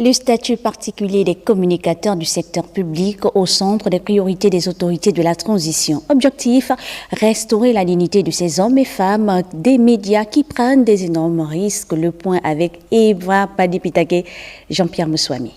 Le statut particulier des communicateurs du secteur public au centre des priorités des autorités de la transition. Objectif, restaurer la dignité de ces hommes et femmes des médias qui prennent des énormes risques. Le point avec Eva Padipitake, Jean-Pierre Moussouami.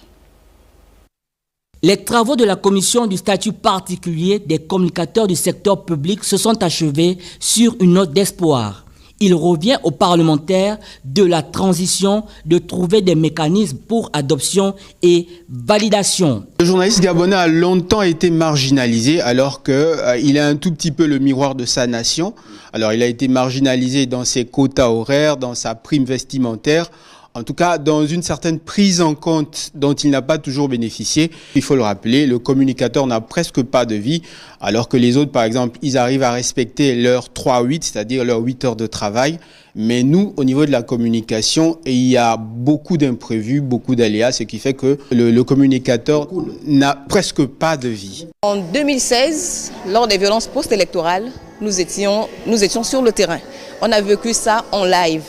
Les travaux de la commission du statut particulier des communicateurs du secteur public se sont achevés sur une note d'espoir. Il revient aux parlementaires de la transition de trouver des mécanismes pour adoption et validation. Le journaliste gabonais a longtemps été marginalisé alors qu'il est un tout petit peu le miroir de sa nation. Alors il a été marginalisé dans ses quotas horaires, dans sa prime vestimentaire. En tout cas, dans une certaine prise en compte dont il n'a pas toujours bénéficié. Il faut le rappeler, le communicateur n'a presque pas de vie, alors que les autres, par exemple, ils arrivent à respecter leur 3-8, c'est-à-dire leurs 8 heures de travail. Mais nous, au niveau de la communication, il y a beaucoup d'imprévus, beaucoup d'aléas, ce qui fait que le communicateur n'a presque pas de vie. En 2016, lors des violences post-électorales, nous étions sur le terrain. On a vécu ça en live.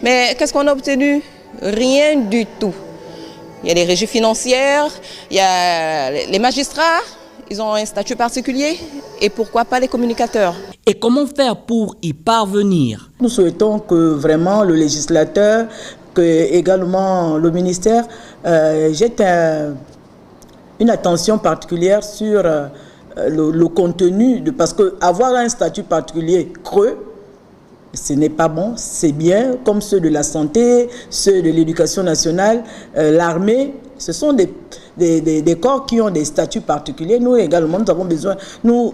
Mais qu'est-ce qu'on a obtenu? Rien du tout. Il y a des régies financières, il y a les magistrats, ils ont un statut particulier. Et pourquoi pas les communicateurs? Et comment faire pour y parvenir? Nous souhaitons que vraiment le législateur, que également le ministère jette une attention particulière sur le contenu, parce qu'avoir un statut particulier creux, ce n'est pas bon, c'est bien, comme ceux de la santé, ceux de l'éducation nationale, l'armée, ce sont des corps qui ont des statuts particuliers. Nous également, nous avons besoin, nous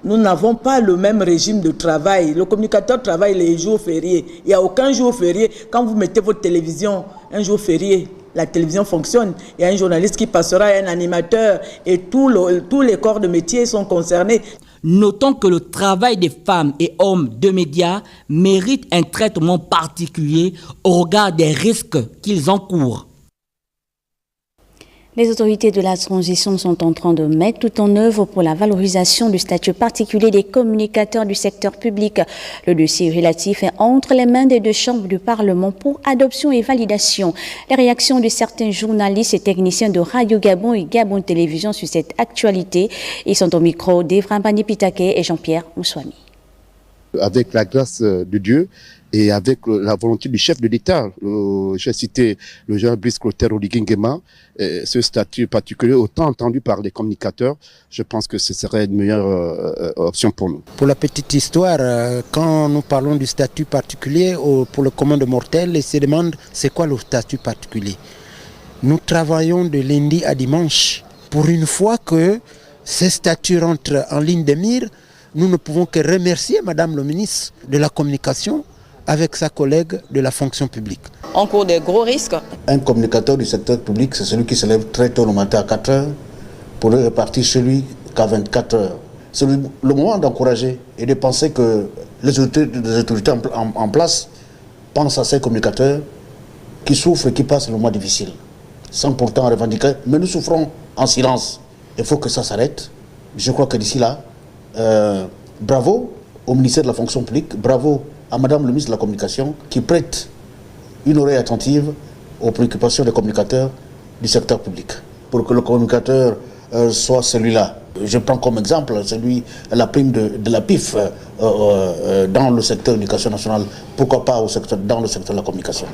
n'avons pas le même régime de travail. Le communicateur travaille les jours fériés. Il n'y a aucun jour férié. Quand vous mettez votre télévision, un jour férié, la télévision fonctionne. Il y a un journaliste qui passera, un animateur, et tous les corps de métier sont concernés. Notons que le travail des femmes et hommes de médias mérite un traitement particulier au regard des risques qu'ils encourent. Les autorités de la transition sont en train de mettre tout en œuvre pour la valorisation du statut particulier des communicateurs du secteur public. Le dossier relatif est entre les mains des deux chambres du Parlement pour adoption et validation. Les réactions de certains journalistes et techniciens de Radio Gabon et Gabon Télévision sur cette actualité, ils sont au micro d'Evra Bandipitake et Jean-Pierre Moussouami. Avec la grâce de Dieu et avec la volonté du chef de l'État, j'ai cité le général Brice Clotaire Oligui-Nguema, ce statut particulier autant entendu par les communicateurs, je pense que ce serait une meilleure option pour nous. Pour la petite histoire, quand nous parlons du statut particulier pour le commun des mortels, ils se demandent c'est quoi le statut particulier. Nous travaillons de lundi à dimanche. Pour une fois que ces statuts rentrent en ligne de mire, nous ne pouvons que remercier Madame le ministre de la Communication avec sa collègue de la fonction publique. On court des gros risques. Un communicateur du secteur public, c'est celui qui se lève très tôt le matin à 4 heures pour repartir chez lui qu'à 24 heures. C'est le moment d'encourager et de penser que les autorités en place pensent à ces communicateurs qui souffrent et qui passent le mois difficile, sans pourtant revendiquer. Mais nous souffrons en silence. Il faut que ça s'arrête. Je crois que d'ici là, bravo au ministère de la fonction publique, bravo à Madame le ministre de la Communication qui prête une oreille attentive aux préoccupations des communicateurs du secteur public. Pour que le communicateur soit celui-là. Je prends comme exemple la prime de la PIF dans le secteur de l'éducation nationale, pourquoi pas dans le secteur de la communication.